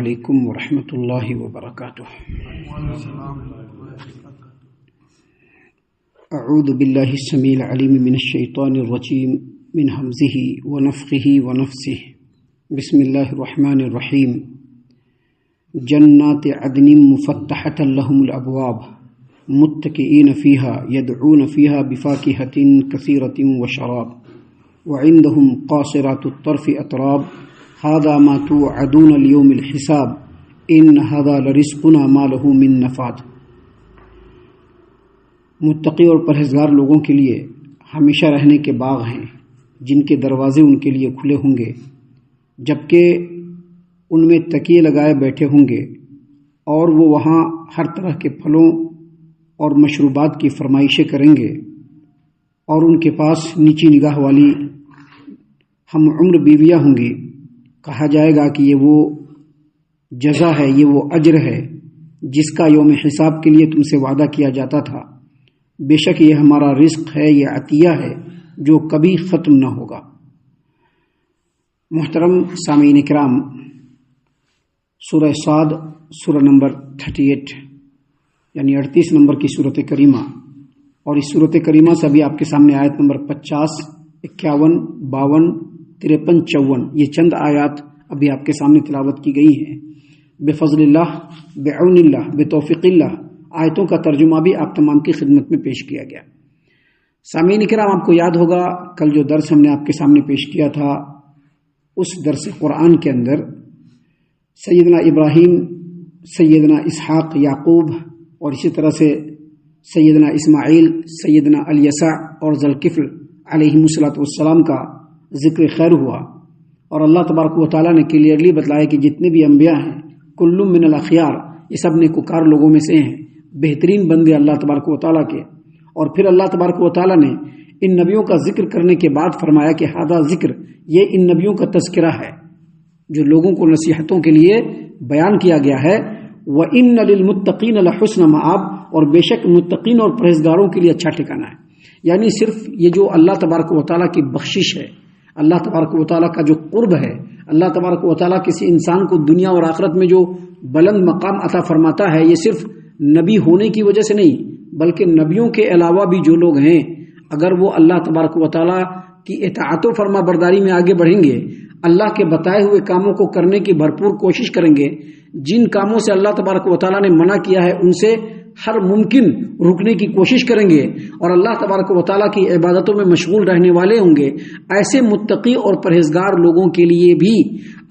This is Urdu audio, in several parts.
علیکم ورحمۃ اللہ وبرکاتہ۔ اعوذ باللہ السمیع العلیم من الشیطان الرجیم من ہمزہ ونفخہ ونفثہ، بسم اللہ الرحمن الرحیم۔ جنات عدن مفتحۃ لهم الابواب متکئین فیہا یدعون فیہا بفاکہۃ کثیرۃ وشراب وعندهم قاصرات الطرف اطراب هذا ما توعدون اليوم الحساب ان هذا لرزقنا ما له من نفاد۔ متقی اور پرہیزگار لوگوں کے لیے ہمیشہ رہنے کے باغ ہیں جن کے دروازے ان کے لیے کھلے ہوں گے، جبکہ ان میں تکیے لگائے بیٹھے ہوں گے، اور وہ وہاں ہر طرح کے پھلوں اور مشروبات کی فرمائشیں کریں گے، اور ان کے پاس نیچی نگاہ والی ہم عمر بیویاں ہوں گی۔ کہا جائے گا کہ یہ وہ جزا ہے، یہ وہ اجر ہے جس کا یوم حساب کے لیے تم سے وعدہ کیا جاتا تھا۔ بے شک یہ ہمارا رزق ہے، یہ عطیہ ہے جو کبھی ختم نہ ہوگا۔ محترم سامعین کرام، سورہ صاد سورہ نمبر 38 یعنی 38 نمبر کی سورت کریمہ، اور اس سورت کریمہ سے ابھی آپ کے سامنے آیت نمبر 50، 51، 52، 53، 54 یہ چند آیات ابھی آپ کے سامنے تلاوت کی گئی ہیں۔ بفضل اللہ، بعون اللہ، بتوفیق اللہ آیتوں کا ترجمہ بھی آپ تمام کی خدمت میں پیش کیا گیا۔ سامعین کرام، آپ کو یاد ہوگا کل جو درس ہم نے آپ کے سامنے پیش کیا تھا، اس درس قرآن کے اندر سیدنا ابراہیم، سیدنا اسحاق، یعقوب، اور اسی طرح سے سیدنا اسماعیل، سیدنا الیسع اور ذوالکفل علیہم السلام کا ذکر خیر ہوا، اور اللہ تبارک و تعالیٰ نے کلیئرلی بتلایا کہ جتنے بھی انبیاء ہیں کل من الاخیار، یہ سب نیکوکار لوگوں میں سے ہیں، بہترین بندے اللہ تبارک و تعالیٰ کے۔ اور پھر اللہ تبارک و تعالیٰ نے ان نبیوں کا ذکر کرنے کے بعد فرمایا کہ ہذا ذکر، یہ ان نبیوں کا تذکرہ ہے جو لوگوں کو نصیحتوں کے لیے بیان کیا گیا ہے۔ وَإِنَّ لِلْمُتَّقِينَ لَحُسْنَ مَآب، اور بے شک متقین اور پرہیزگاروں کے لیے اچھا ٹھکانہ ہے۔ یعنی صرف یہ جو اللہ تبارک و تعالیٰ کی بخشش ہے، اللہ تبارک و تعالیٰ کا جو قرب ہے، اللہ تبارک و تعالیٰ کسی انسان کو دنیا اور آخرت میں جو بلند مقام عطا فرماتا ہے، یہ صرف نبی ہونے کی وجہ سے نہیں، بلکہ نبیوں کے علاوہ بھی جو لوگ ہیں، اگر وہ اللہ تبارک و تعالیٰ کی اطاعت و فرما برداری میں آگے بڑھیں گے، اللہ کے بتائے ہوئے کاموں کو کرنے کی بھرپور کوشش کریں گے، جن کاموں سے اللہ تبارک و تعالیٰ نے منع کیا ہے ان سے ہر ممکن رکنے کی کوشش کریں گے، اور اللہ تبارک و تعالیٰ کی عبادتوں میں مشغول رہنے والے ہوں گے، ایسے متقی اور پرہیزگار لوگوں کے لیے بھی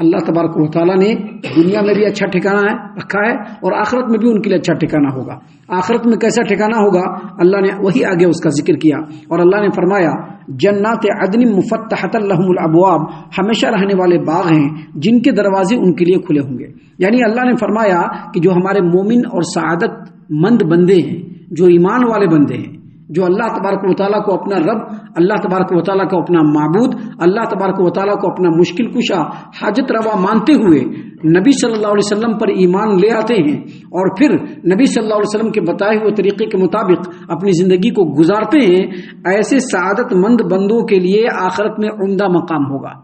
اللہ تبارک و تعالیٰ نے دنیا میں بھی اچھا ٹھکانہ رکھا ہے، اور آخرت میں بھی ان کے لیے اچھا ٹھکانہ ہوگا۔ آخرت میں کیسا ٹھکانہ ہوگا اللہ نے وہی آگے اس کا ذکر کیا، اور اللہ نے فرمایا جنات عدن مفتحۃ لهم الابواب، ہمیشہ رہنے والے باغ ہیں جن کے دروازے ان کے لیے کھلے ہوں گے۔ یعنی اللہ نے فرمایا کہ جو ہمارے مومن اور سعادت مند بندے ہیں، جو ایمان والے بندے ہیں، جو اللہ تبارک و تعالیٰ کو اپنا رب، اللہ تبارک و تعالیٰ کو اپنا معبود، اللہ تبارک و تعالیٰ کو اپنا مشکل کشا، حاجت روا مانتے ہوئے نبی صلی اللہ علیہ وسلم پر ایمان لے آتے ہیں، اور پھر نبی صلی اللہ علیہ وسلم کے بتائے ہوئے طریقے کے مطابق اپنی زندگی کو گزارتے ہیں، ایسے سعادت مند بندوں کے لیے آخرت میں عمدہ مقام ہوگا،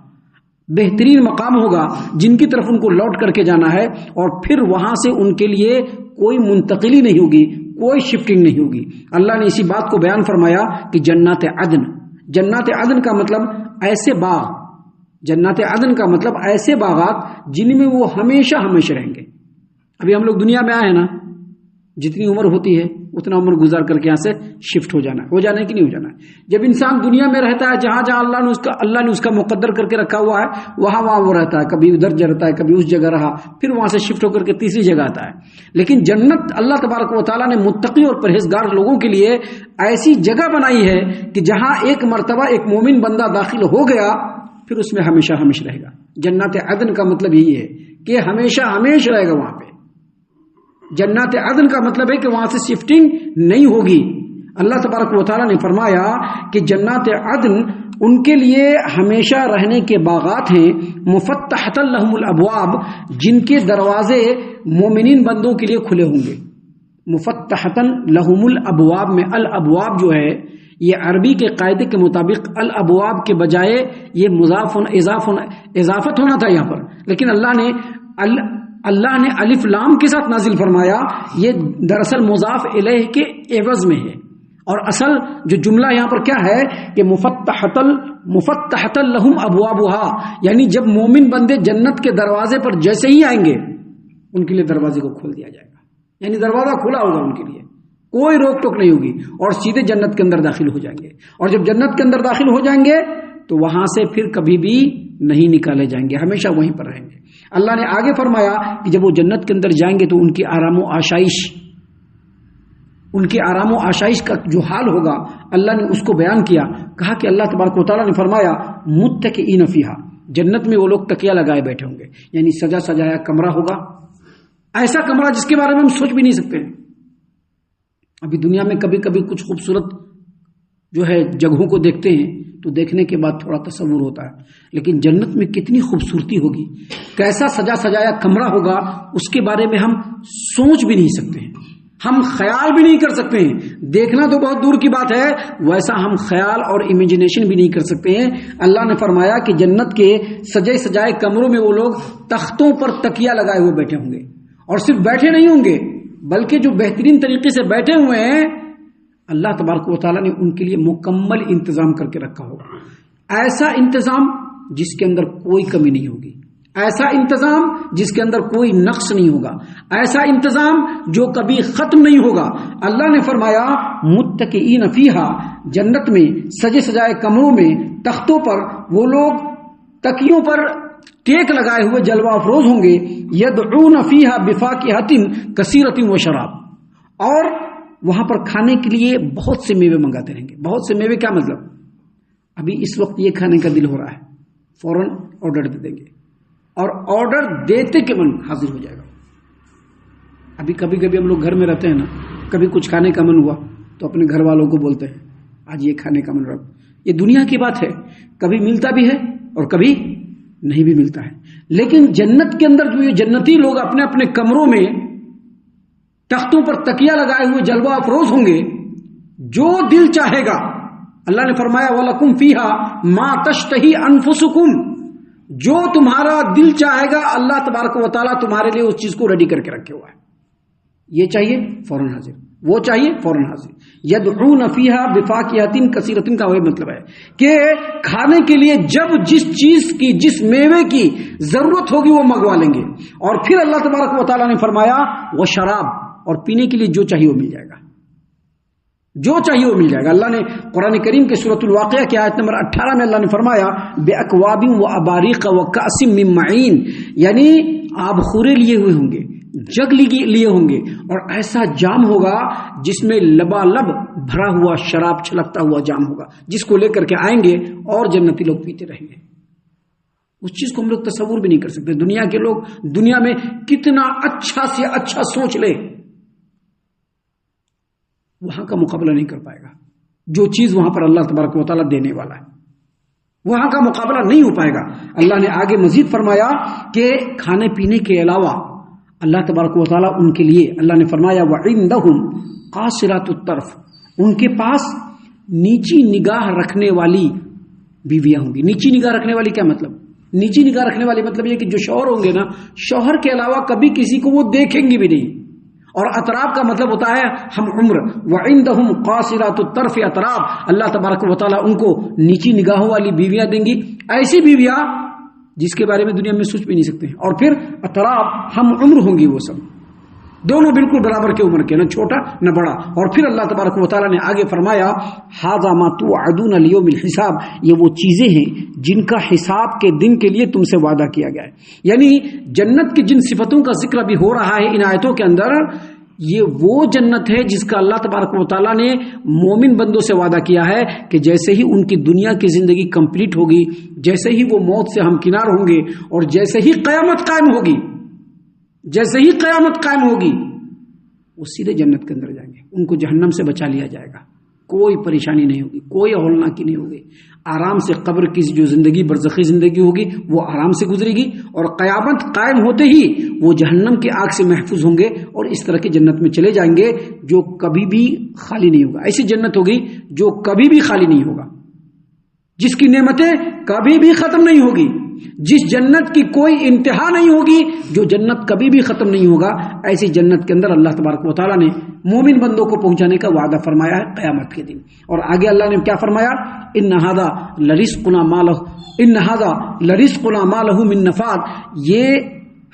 بہترین مقام ہوگا، جن کی طرف ان کو لوٹ کر کے جانا ہے، اور پھر وہاں سے ان کے لیے کوئی منتقلی نہیں ہوگی، کوئی شفٹنگ نہیں ہوگی۔ اللہ نے اسی بات کو بیان فرمایا کہ جنات عدن، جنات عدن کا مطلب ایسے باغ، جنات عدن کا مطلب ایسے باغات جن میں وہ ہمیشہ ہمیشہ رہیں گے۔ ابھی ہم لوگ دنیا میں آئے ہیں نا، جتنی عمر ہوتی ہے اتنا عمر گزار کر کے یہاں سے شفٹ ہو جانا ہے کہ نہیں ہو جانا ہے۔ جب انسان دنیا میں رہتا ہے، جہاں جہاں اللہ نے اس کا مقدر کر کے رکھا ہوا ہے، وہاں وہ رہتا ہے، کبھی ادھر رہتا ہے، کبھی اس جگہ رہا، پھر وہاں سے شفٹ ہو کر کے تیسری جگہ آتا ہے۔ لیکن جنت اللہ تبارک و تعالیٰ نے متقی اور پرہیزگار لوگوں کے لیے ایسی جگہ بنائی ہے کہ جہاں ایک مرتبہ ایک مومن بندہ داخل ہو گیا، پھر اس میں ہمیشہ ہمیشہ رہے گا۔ جنات عدن کا مطلب یہی ہے کہ ہمیشہ ہمیشہ رہے گا وہاں پہ۔ جنات عدن کا مطلب ہے کہ وہاں سے شفٹنگ نہیں ہوگی۔ اللہ تبارک و تعالیٰ نے فرمایا کہ جنات عدن ان کے لیے ہمیشہ رہنے کے باغات ہیں، مفتحۃ لهم الابواب، جن کے دروازے مومنین بندوں کے لیے کھلے ہوں گے۔ مفتحۃ لهم الابواب میں الابواب جو ہے یہ عربی کے قاعدے کے مطابق الابواب کے بجائے یہ مضاف اضافت ہونا تھا یہاں پر، لیکن اللہ نے اللہ نے الف لام کے ساتھ نازل فرمایا، یہ دراصل مضاف الیہ کے عوض میں ہے، اور اصل جو جملہ یہاں پر کیا ہے کہ مفتحۃ لہم ابوابها، یعنی جب مومن بندے جنت کے دروازے پر جیسے ہی آئیں گے ان کے لیے دروازے کو کھول دیا جائے گا، یعنی دروازہ کھلا ہوگا ان کے لیے، کوئی روک ٹوک نہیں ہوگی، اور سیدھے جنت کے اندر داخل ہو جائیں گے، اور جب جنت کے اندر داخل ہو جائیں گے تو وہاں سے پھر کبھی بھی نہیں نکالے جائیں گے، ہمیشہ وہیں پر رہیں گے۔ اللہ نے آگے فرمایا کہ جب وہ جنت کے اندر جائیں گے تو ان کی آرام و آشائش کا جو حال ہوگا اللہ نے اس کو بیان کیا، کہا کہ اللہ تبارک و تعالیٰ نے فرمایا متکئین فیہا، جنت میں وہ لوگ تکیہ لگائے بیٹھے ہوں گے، یعنی سجا سجایا کمرہ ہوگا، ایسا کمرہ جس کے بارے میں ہم سوچ بھی نہیں سکتے۔ ابھی دنیا میں کبھی کبھی کچھ خوبصورت جو ہے جگہوں کو دیکھتے ہیں تو دیکھنے کے بعد تھوڑا تصور ہوتا ہے، لیکن جنت میں کتنی خوبصورتی ہوگی، کیسا سجا سجایا کمرہ ہوگا، اس کے بارے میں ہم سوچ بھی نہیں سکتے ہیں، ہم خیال بھی نہیں کر سکتے ہیں، دیکھنا تو بہت دور کی بات ہے، ویسا ہم خیال اور امیجنیشن بھی نہیں کر سکتے ہیں۔ اللہ نے فرمایا کہ جنت کے سجے سجائے کمروں میں وہ لوگ تختوں پر تکیہ لگائے ہوئے بیٹھے ہوں گے، اور صرف بیٹھے نہیں ہوں گے بلکہ جو بہترین طریقے سے بیٹھے ہوئے ہیں اللہ تبارک و تعالیٰ نے ان کے لیے مکمل انتظام کر کے رکھا ہوگا، ایسا انتظام جس کے اندر کوئی کمی نہیں ہوگی، ایسا انتظام جس کے اندر کوئی نقص نہیں ہوگا، ایسا انتظام جو کبھی ختم نہیں ہوگا۔ اللہ نے فرمایا متکئین فیہا، جنت میں سجے سجائے کمروں میں تختوں پر وہ لوگ تکیوں پر ٹیک لگائے ہوئے جلوہ افروز ہوں گے، یدعون فیہا بفاکہۃ کثیرۃ و شراب، اور وہاں پر کھانے کے لیے بہت سے میوے منگاتے رہیں گے۔ بہت سے میوے کیا مطلب؟ ابھی اس وقت یہ کھانے کا دل ہو رہا ہے، فوراً آرڈر دے دیں گے، اور آرڈر دیتے کے من حاضر ہو جائے گا۔ ابھی کبھی کبھی ہم لوگ گھر میں رہتے ہیں نا، کبھی کچھ کھانے کا من ہوا تو اپنے گھر والوں کو بولتے ہیں آج یہ کھانے کا من رہا۔ یہ دنیا کی بات ہے، کبھی ملتا بھی ہے اور کبھی نہیں بھی ملتا ہے، لیکن جنت کے اندر جو یہ جنتی لوگ اپنے اپنے کمروں میں تختوں پر تکیہ لگائے ہوئے جلوہ افروز ہوں گے، جو دل چاہے گا، اللہ نے فرمایا وَلَكُمْ فِيهَا مَا تَشْتَهِي أَنفُسُكُمْ، جو تمہارا دل چاہے گا اللہ تبارک و تعالیٰ تمہارے لیے اس چیز کو ریڈی کر کے رکھے ہوا ہے۔ یہ چاہیے فوراً حاضر، وہ چاہیے فوراً حاضر۔ یدعون فیہا بفاکہۃ کثیرۃ کا وہی مطلب ہے کہ کھانے کے لیے جب جس چیز کی، جس میوے کی ضرورت ہوگی وہ منگوا لیں گے، اور پھر اللہ تبارک و تعالیٰ نے فرمایا وہ شراب، اور پینے کے لیے جو چاہیے وہ مل جائے گا، جو چاہیے وہ مل جائے گا۔ اللہ نے قرآن کریم کے سورۃ الواقعہ کی آیت نمبر 18 میں اللہ نے فرمایا بِأَكْوَابٍ وَأَبَارِيقَ وَكَأْسٍ مِّن مَّعِينٍ، یعنی آب خورے لیے ہوئے ہوں گے، جگ لیے ہوں گے، اور ایسا جام ہوگا جس میں لبالب بھرا ہوا شراب چھلکتا ہوا جام ہوگا، جس کو لے کر کے آئیں گے اور جنتی لوگ پیتے رہیں گے۔ اس چیز کو ہم لوگ تصور بھی نہیں کر سکتے۔ دنیا کے لوگ دنیا میں کتنا اچھا سے اچھا سوچ لے، وہاں کا مقابلہ نہیں کر پائے گا۔ جو چیز وہاں پر اللہ تبارک و تعالیٰ دینے والا ہے وہاں کا مقابلہ نہیں ہو پائے گا۔ اللہ نے آگے مزید فرمایا کہ کھانے پینے کے علاوہ اللہ تبارک و تعالیٰ ان کے لیے، اللہ نے فرمایا وَعِندَهُمْ قَاصِرَاتُ الطَّرْفِ، ان کے پاس نیچی نگاہ رکھنے والی بیویاں ہوں گی۔ نیچی نگاہ رکھنے والی کیا مطلب؟ نیچی نگاہ رکھنے والی مطلب یہ کہ جو شوہر ہوں گے نا، شوہر کے علاوہ کبھی کسی کو وہ دیکھیں گی بھی نہیں، اور اطراف کا مطلب ہوتا ہے ہم عمر۔ وعندہم قاصرات الطرف اطراف، اللہ تبارک و تعالیٰ ان کو نیچی نگاہوں والی بیویاں دیں گی، ایسی بیویاں جس کے بارے میں دنیا میں سوچ بھی نہیں سکتے ہیں، اور پھر اطراف ہم عمر ہوں گی، وہ سب دونوں بالکل برابر کے عمر کے، نہ چھوٹا نہ بڑا۔ اور پھر اللہ تبارک و تعالیٰ نے آگے فرمایا ھذا ما توعدون لیوم الحساب، یہ وہ چیزیں ہیں جن کا حساب کے دن کے لیے تم سے وعدہ کیا گیا ہے۔ یعنی جنت کی جن صفتوں کا ذکر ابھی ہو رہا ہے ان آیتوں کے اندر، یہ وہ جنت ہے جس کا اللہ تبارک و تعالیٰ نے مومن بندوں سے وعدہ کیا ہے کہ جیسے ہی ان کی دنیا کی زندگی کمپلیٹ ہوگی، جیسے ہی وہ موت سے ہمکنار ہوں گے، اور جیسے ہی قیامت قائم ہوگی، جیسے ہی قیامت قائم ہوگی، وہ سیدھے جنت کے اندر جائیں گے، ان کو جہنم سے بچا لیا جائے گا، کوئی پریشانی نہیں ہوگی، کوئی ہولناکی نہیں ہوگی، آرام سے قبر کی جو زندگی برزخی زندگی ہوگی وہ آرام سے گزرے گی، اور قیامت قائم ہوتے ہی وہ جہنم کی آگ سے محفوظ ہوں گے، اور اس طرح کی جنت میں چلے جائیں گے جو کبھی بھی خالی نہیں ہوگا۔ ایسی جنت ہوگی جو کبھی بھی خالی نہیں ہوگا، جس کی نعمتیں کبھی بھی ختم نہیں ہوگی، جس جنت کی کوئی انتہا نہیں ہوگی، جو جنت کبھی بھی ختم نہیں ہوگا، ایسی جنت کے اندر اللہ تبارک و تعالیٰ نے مومن بندوں کو پہنچانے کا وعدہ فرمایا ہے قیامت کے دن۔ اور آگے اللہ نے کیا فرمایا؟ ان ھذا لرزقنا ما لہ من نفاد، یہ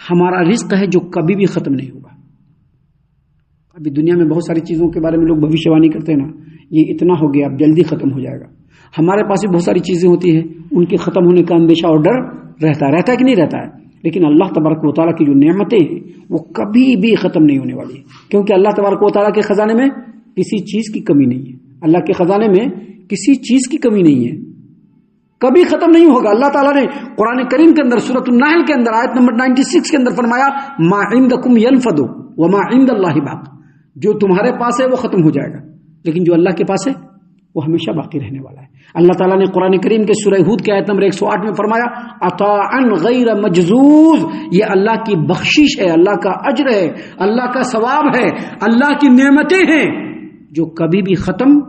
ہمارا رزق ہے جو کبھی بھی ختم نہیں ہوگا۔ ابھی دنیا میں بہت ساری چیزوں کے بارے میں لوگ بھوشیوانی کرتے ہیں نا، یہ اتنا ہو گیا اب جلدی ختم ہو جائے گا۔ ہمارے پاس بھی بہت ساری چیزیں ہوتی ہیں، ان کے ختم ہونے کا اندیشہ اور ڈر رہتا ہے کہ نہیں رہتا ہے، لیکن اللہ تبارک و تعالیٰ کی جو نعمتیں ہیں وہ کبھی بھی ختم نہیں ہونے والی ہیں، کیونکہ اللہ تبارک و تعالیٰ کے خزانے میں کسی چیز کی کمی نہیں ہے۔ اللہ کے خزانے میں کسی چیز کی کمی نہیں ہے، کبھی ختم نہیں ہوگا۔ اللہ تعالیٰ نے قرآن کریم کے اندر سورۃ النحل کے اندر آیت نمبر 96 کے اندر فرمایا ما عندکم ينفد وما عند اللہ باق، جو تمہارے پاس ہے وہ ختم ہو جائے گا، لیکن جو اللہ کے پاس ہے وہ ہمیشہ باقی رہنے والا ہے۔ اللہ تعالیٰ نے قرآن کریم کے سورہ ہود کے آیت نمبر 108 میں فرمایا عطاء غیر مجذوذ، یہ اللہ کی بخشش ہے، اللہ کا اجر ہے، اللہ کا ثواب ہے، اللہ کی نعمتیں ہیں جو کبھی بھی ختم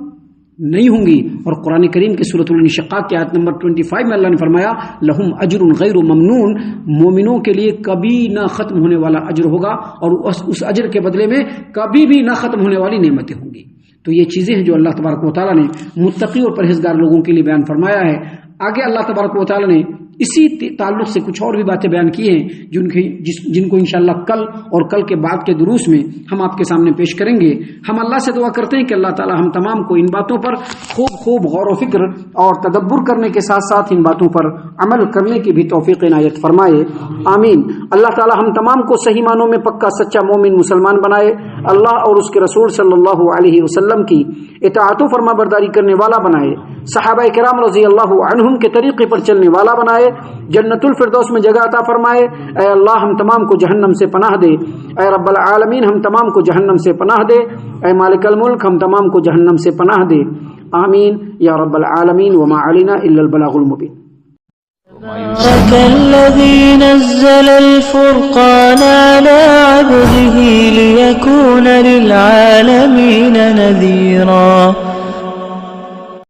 نہیں ہوں گی۔ اور قرآن کریم کے سورۃ الانشقاق کی آیت نمبر 25 میں اللہ نے فرمایا لہم اجر غیر ممنون، مومنوں کے لیے کبھی نہ ختم ہونے والا اجر ہوگا، اور اس اجر کے بدلے میں کبھی بھی نہ ختم ہونے والی نعمتیں ہوں گی۔ تو یہ چیزیں ہیں جو اللہ تبارک و تعالیٰ نے متقی اور پرہیزگار لوگوں کے لیے بیان فرمایا ہے۔ آگے اللہ تبارک و تعالیٰ نے اسی تعلق سے کچھ اور بھی باتیں بیان کی ہیں جن کو انشاءاللہ کل اور کل کے بعد کے دروس میں ہم آپ کے سامنے پیش کریں گے۔ ہم اللہ سے دعا کرتے ہیں کہ اللہ تعالیٰ ہم تمام کو ان باتوں پر خوب غور و فکر اور تدبر کرنے کے ساتھ ساتھ ان باتوں پر عمل کرنے کی بھی توفیق عنایت فرمائے، آمین۔ اللہ تعالیٰ ہم تمام کو صحیح معنوں میں پکا سچا مومن مسلمان بنائے، اللہ اور اس کے رسول صلی اللہ علیہ وسلم کی اطاعت و فرما برداری کرنے والا بنائے، صحابہ کرام رضی اللہ عنہم کے طریقے پر چلنے والا بنائے، جنت الفردوس میں جگہ عطا فرمائے۔ اے اللہ ہم تمام کو جہنم سے پناہ دے، اے رب العالمین ہم تمام کو جہنم سے پناہ دے، اے مالک الملک ہم تمام کو جہنم سے پناہ دے، آمین یا رب العالمین۔ وما علینا الا البلاغ المبین۔ تبارك الذي نزل الفرقان على عبده ليكون للعالمين نذيرا